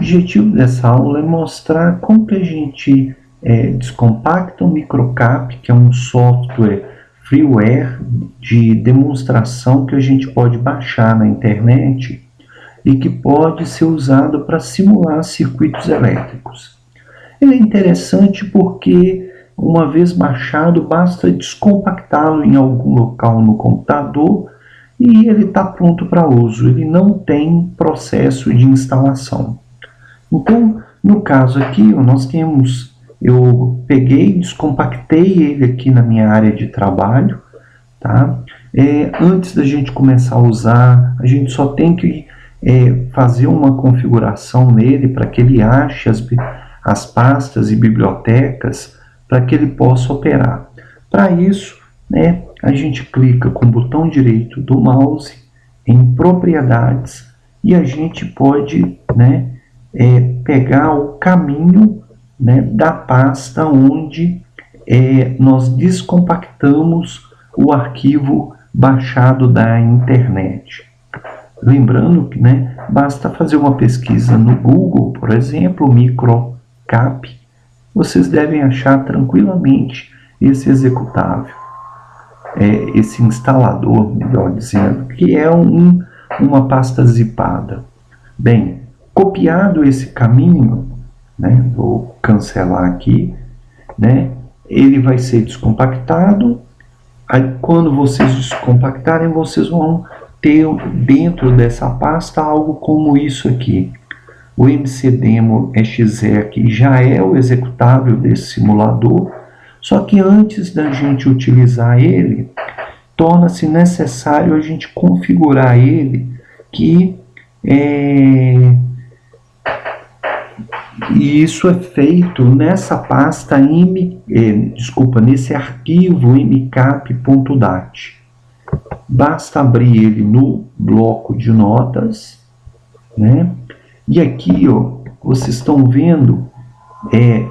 objetivo dessa aula é mostrar como que a gente descompacta o Microcap, que é um software freeware de demonstração que a gente pode baixar na internet e que pode ser usado para simular circuitos elétricos. Ele é interessante porque, uma vez baixado, basta descompactá-lo em algum local no computador e ele está pronto para uso. Ele não tem processo de instalação. Então, no caso aqui, eu peguei, descompactei ele aqui na minha área de trabalho, tá? Antes da gente começar a usar, a gente só tem que fazer uma configuração nele para que ele ache as pastas e bibliotecas para que ele possa operar. Para isso, a gente clica com o botão direito do mouse em propriedades e a gente pode pegar o caminho da pasta onde nós descompactamos o arquivo baixado da internet. Lembrando que basta fazer uma pesquisa no Google, por exemplo, Microcap, vocês devem achar tranquilamente esse executável, esse instalador, melhor dizendo, que é uma pasta zipada. Bem, copiado esse caminho, vou cancelar aqui, ele vai ser descompactado. Aí, quando vocês descompactarem, vocês vão ter dentro dessa pasta algo como isso aqui. O mcdemo.exe aqui já é o executável desse simulador, só que antes da gente utilizar ele, torna-se necessário a gente configurar ele e isso é feito nessa pasta nesse arquivo mcap.dat. Basta abrir ele no bloco de notas, e aqui, vocês estão vendo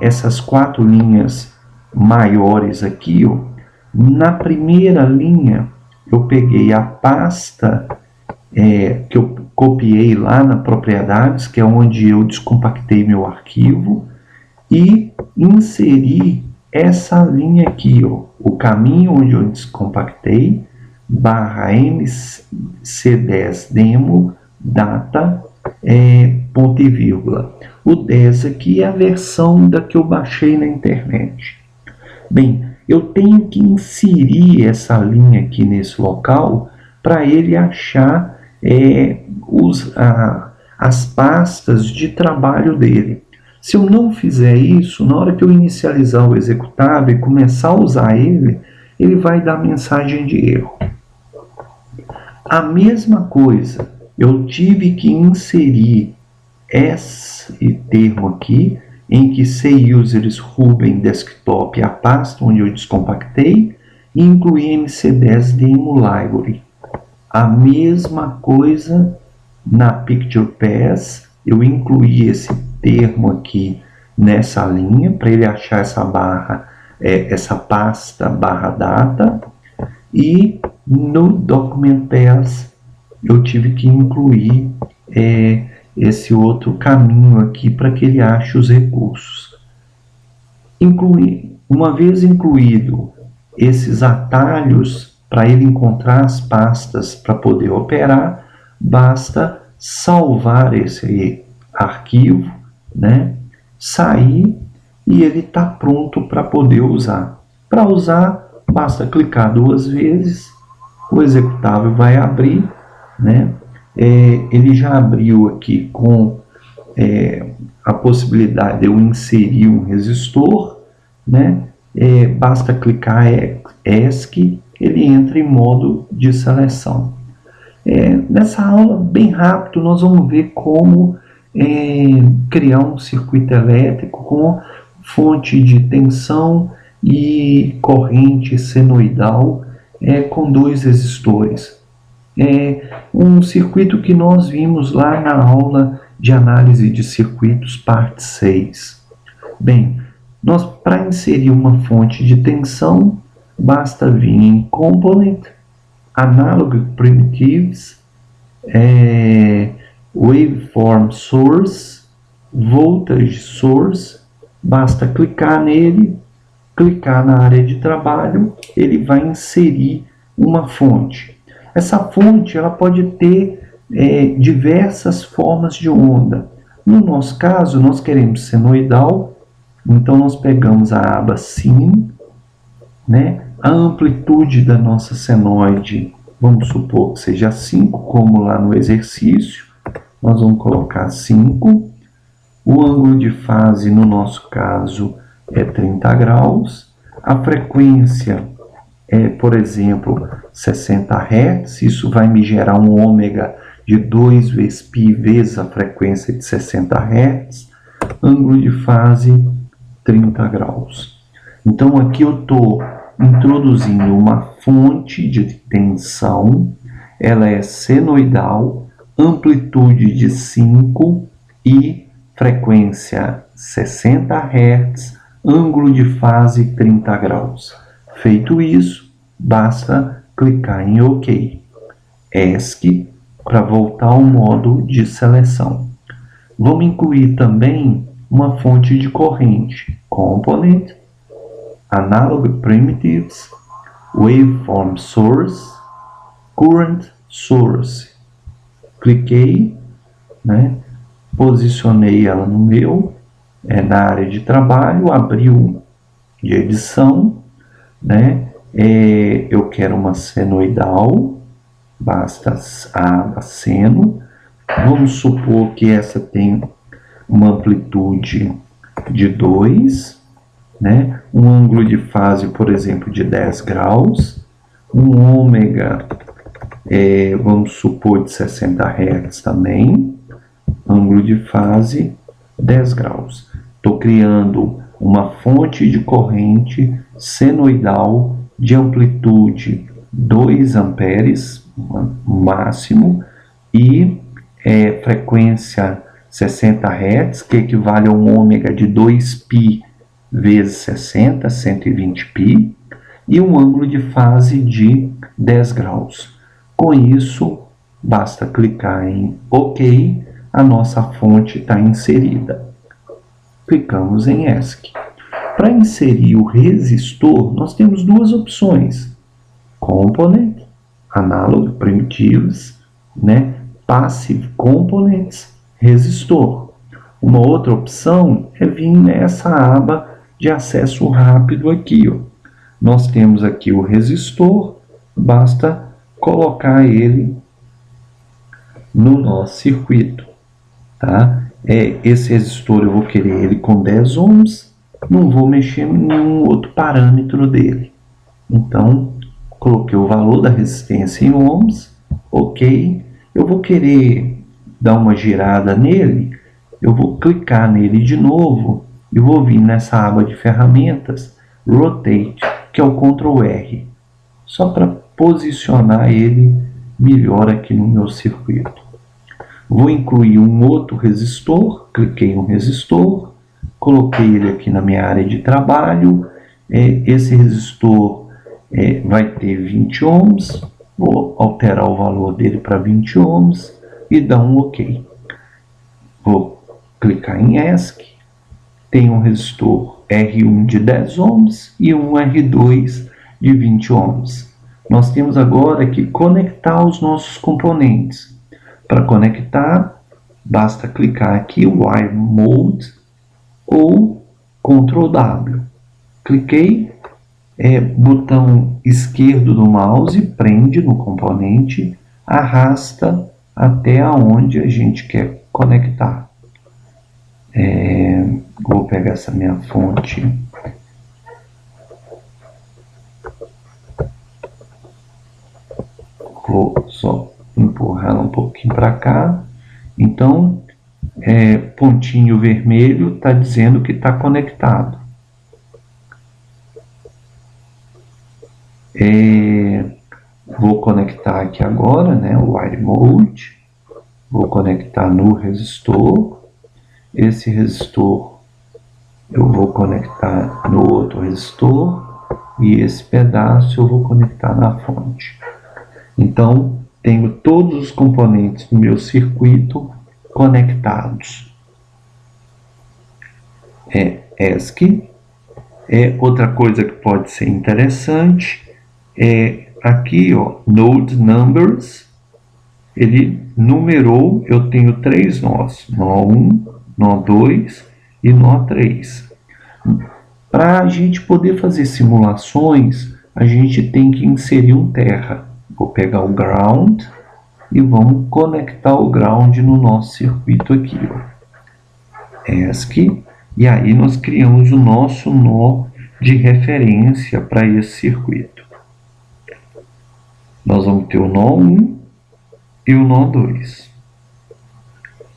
essas 4 linhas maiores aqui, na primeira linha eu peguei a pasta que eu copiei lá na propriedades, que é onde eu descompactei meu arquivo, e inseri essa linha aqui, o caminho onde eu descompactei, /mc10demo data ponto e vírgula. O 10 aqui é a versão da que eu baixei na internet. Bem, eu tenho que inserir essa linha aqui nesse local para ele achar as pastas de trabalho dele. Se eu não fizer isso, na hora que eu inicializar o executável e começar a usar ele, ele vai dar mensagem de erro. A mesma coisa, eu tive que inserir esse termo aqui, em que say users Ruben desktop, a pasta onde eu descompactei, e incluir mc10demo library. A mesma coisa na Picture Path, eu incluí esse termo aqui nessa linha, para ele achar essa pasta /data, e no Document Path eu tive que incluir esse outro caminho aqui para que ele ache os recursos. Uma vez incluído esses atalhos para ele encontrar as pastas para poder operar, basta salvar esse arquivo, sair, e ele está pronto para poder usar. Para usar, basta clicar 2 vezes, o executável vai abrir, ele já abriu aqui com a possibilidade de eu inserir um resistor, basta clicar ESC, ele entra em modo de seleção. Nessa aula, bem rápido, nós vamos ver como criar um circuito elétrico com fonte de tensão e corrente senoidal com 2 resistores. Um circuito que nós vimos lá na aula de análise de circuitos, parte 6. Bem, para inserir uma fonte de tensão, basta vir em Component, Analog Primitives, Waveform Source, Voltage Source, basta clicar nele, clicar na área de trabalho, ele vai inserir uma fonte. Essa fonte ela pode ter diversas formas de onda. No nosso caso, nós queremos senoidal, então nós pegamos a aba Sim, né? A amplitude da nossa senoide, vamos supor que seja 5, como lá no exercício, nós vamos colocar 5. O ângulo de fase, no nosso caso, é 30 graus. A frequência é, por exemplo, 60 Hz. Isso vai me gerar um ômega de 2 vezes π vezes a frequência de 60 Hz. Ângulo de fase, 30 graus. Então, aqui eu estou introduzindo uma fonte de tensão. Ela é senoidal, amplitude de 5 e frequência 60 Hz, ângulo de fase 30 graus. Feito isso, basta clicar em OK. ESC para voltar ao modo de seleção. Vamos incluir também uma fonte de corrente. Component, Analog Primitives, Waveform Source, Current Source. Cliquei, né? Posicionei ela no meu, na área de trabalho, abriu de edição, né? Eu quero uma senoidal, basta a aba seno. Vamos supor que essa tem uma amplitude de 2, né? Um ângulo de fase, por exemplo, de 10 graus, um ômega, vamos supor, de 60 Hz também, ângulo de fase 10 graus. Estou criando uma fonte de corrente senoidal de amplitude 2 amperes máximo e frequência 60 Hz, que equivale a um ômega de 2π vezes 60, 120π, e um ângulo de fase de 10 graus. Com isso, basta clicar em OK, a nossa fonte está inserida. Clicamos em ESC. Para inserir o resistor, nós temos duas opções: Component, Analog Primitives, né? Passive Components, Resistor. Uma outra opção é vir nessa aba de acesso rápido aqui, ó. Nós temos aqui o resistor, basta colocar ele no nosso circuito, tá? Esse resistor eu vou querer ele com 10 ohms, não vou mexer em nenhum outro parâmetro dele. Então, coloquei o valor da resistência em ohms, OK. Eu vou querer dar uma girada nele, eu vou clicar nele de novo e vou vir nessa aba de ferramentas, Rotate, que é o Ctrl R, só para posicionar ele melhor aqui no meu circuito. Vou incluir um outro resistor, cliquei em um resistor, coloquei ele aqui na minha área de trabalho. Esse resistor vai ter 20 ohms, vou alterar o valor dele para 20 ohms e dar um OK. Vou clicar em ESC, tem um resistor R1 de 10 ohms e um R2 de 20 ohms. Nós temos agora que conectar os nossos componentes. Para conectar, basta clicar aqui, Wire Mode ou Ctrl W. Cliquei, botão esquerdo do mouse, prende no componente, arrasta até aonde a gente quer conectar. Vou pegar essa minha fonte. Vou só empurrar ela um pouquinho para cá. Então, pontinho vermelho está dizendo que está conectado. Vou conectar aqui agora, né, o Wire Mode. Vou conectar no resistor. Esse resistor eu vou conectar no outro resistor. E esse pedaço eu vou conectar na fonte. Então, tenho todos os componentes do meu circuito conectados. ASCII. Outra coisa que pode ser interessante é aqui, ó, node numbers. Ele numerou, eu tenho 3 nós, nó 1, nó 2 e nó 3. Para a gente poder fazer simulações, a gente tem que inserir um terra. Vou pegar o ground e vamos conectar o ground no nosso circuito aqui, ó. ASCII, e aí nós criamos o nosso nó de referência para esse circuito. Nós vamos ter o nó 1 e o nó 2.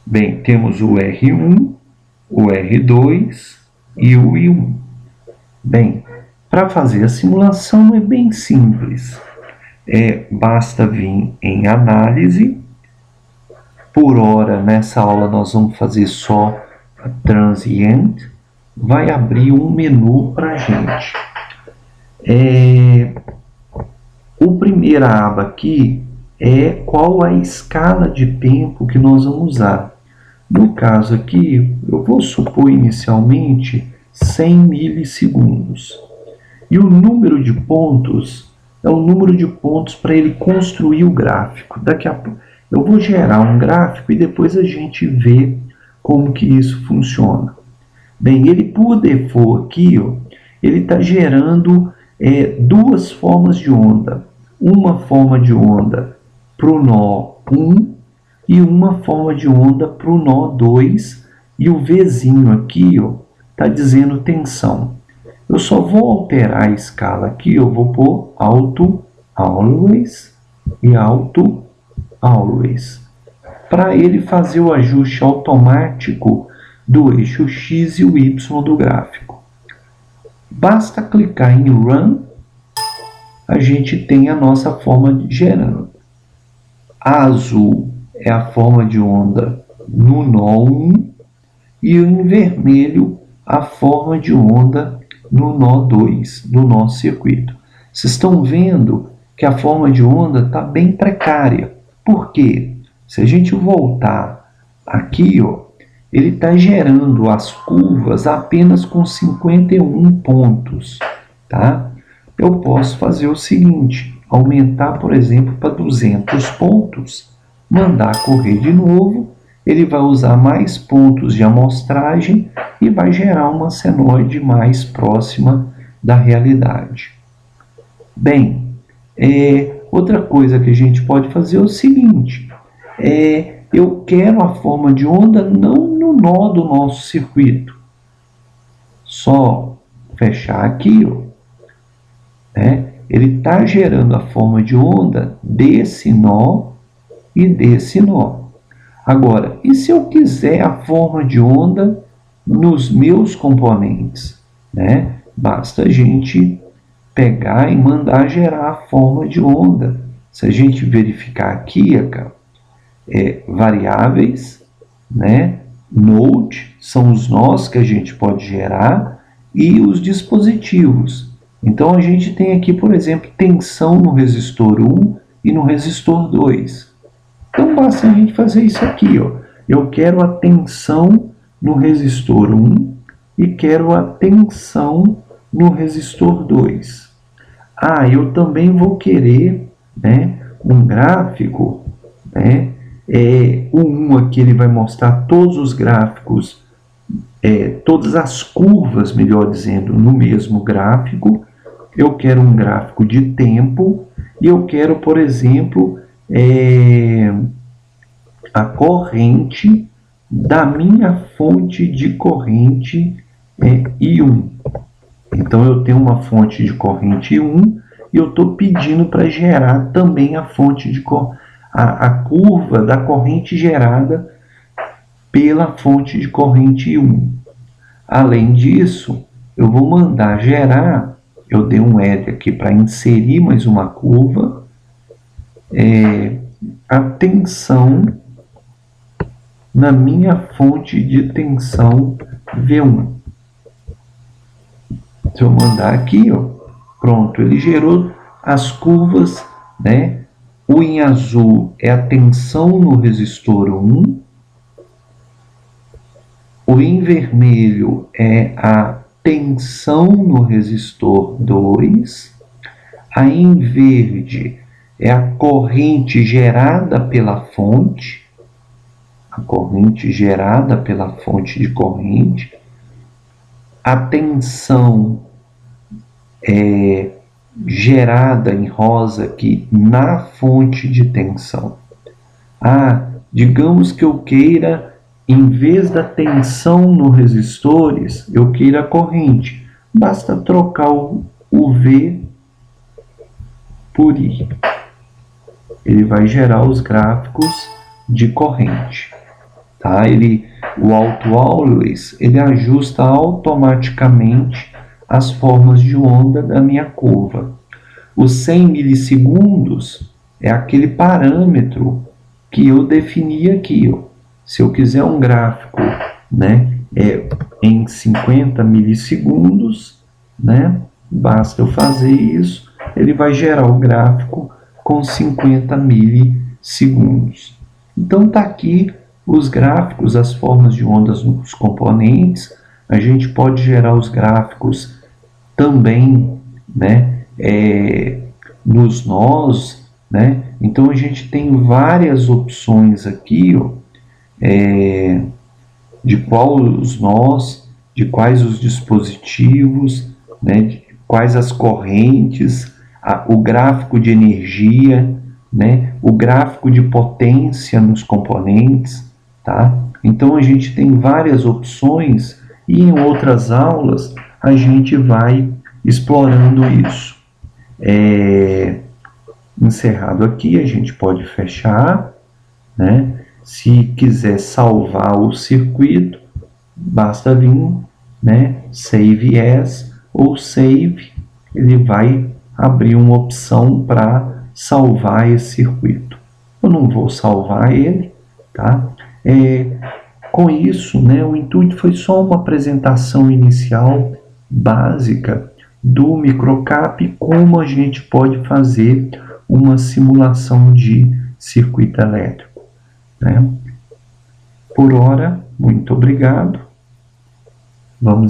Bem, temos o R1, o R2 e o I1. Bem, para fazer a simulação é bem simples. Basta vir em análise. Por hora, nessa aula nós vamos fazer só a transient. Vai abrir um menu para a gente. A primeira aba aqui é qual a escala de tempo que nós vamos usar. No caso aqui, eu vou supor inicialmente 100 milissegundos. E o número de pontos é o número de pontos para ele construir o gráfico. Daqui a pouco eu vou gerar um gráfico e depois a gente vê como que isso funciona. Bem, ele por default aqui, ó, ele está gerando duas formas de onda. Uma forma de onda para o nó 1 e uma forma de onda para o nó 2. E o Vzinho aqui está dizendo tensão. Eu só vou alterar a escala aqui, eu vou pôr Auto Always e Auto Always, para ele fazer o ajuste automático do eixo X e o Y do gráfico. Basta clicar em Run, a gente tem a nossa forma gerando. A azul é a forma de onda no nó 1 e em vermelho a forma de onda no nó 2 do nosso circuito. Vocês estão vendo que a forma de onda está bem precária. Por quê? Se a gente voltar aqui, ó, ele está gerando as curvas apenas com 51 pontos. Tá? Eu posso fazer o seguinte, aumentar, por exemplo, para 200 pontos, mandar correr de novo, ele vai usar mais pontos de amostragem e vai gerar uma senoide mais próxima da realidade. Bem, outra coisa que a gente pode fazer é o seguinte, eu quero a forma de onda não no nó do nosso circuito. Só fechar aqui, ó, ele está gerando a forma de onda desse nó e desse nó. Agora, e se eu quiser a forma de onda nos meus componentes? Basta a gente pegar e mandar gerar a forma de onda. Se a gente verificar aqui, variáveis, node, são os nós que a gente pode gerar, e os dispositivos. Então, a gente tem aqui, por exemplo, tensão no resistor 1 e no resistor 2. Então, basta a gente fazer isso aqui. Ó. Eu quero a tensão no resistor 1 e quero a tensão no resistor 2. Eu também vou querer um gráfico. O 1 aqui ele vai mostrar todos os gráficos, todas as curvas, melhor dizendo, no mesmo gráfico. Eu quero um gráfico de tempo e eu quero, por exemplo, a corrente da minha fonte de corrente I1. Então eu tenho uma fonte de corrente I1 e eu estou pedindo para gerar também a fonte de a curva da corrente gerada pela fonte de corrente I1. Além disso, eu vou mandar gerar, eu dei um L aqui para inserir mais uma curva, a tensão na minha fonte de tensão V1. Se eu mandar aqui, ó, pronto, ele gerou as curvas, O em azul é a tensão no resistor 1, o em vermelho é a tensão no resistor 2, a em verde é a corrente gerada pela fonte, a corrente gerada pela fonte de corrente, a tensão é gerada em rosa aqui na fonte de tensão. Digamos que eu queira, em vez da tensão nos resistores, eu queira a corrente. Basta trocar o V por I. Ele vai gerar os gráficos de corrente. Tá? O auto-always, ele ajusta automaticamente as formas de onda da minha curva. Os 100 milissegundos é aquele parâmetro que eu defini aqui. Se eu quiser um gráfico, né, em 50 milissegundos, né, basta eu fazer isso, ele vai gerar o gráfico com 50 milissegundos. Então tá aqui os gráficos, as formas de ondas nos componentes. A gente pode gerar os gráficos também, né, nos nós, né? Então a gente tem várias opções aqui, de quais os nós, de quais os dispositivos, né, de quais as correntes, o gráfico de energia, né, o gráfico de potência nos componentes, tá? Então a gente tem várias opções e em outras aulas a gente vai explorando isso. Encerrado aqui, a gente pode fechar, né? Se quiser salvar o circuito, basta vir, né, Save As ou Save, ele vai abrir uma opção para salvar esse circuito. Eu não vou salvar ele, tá? Com isso, né, o intuito foi só uma apresentação inicial básica do microcap, como a gente pode fazer uma simulação de circuito elétrico, né? Por hora, muito obrigado. Vamos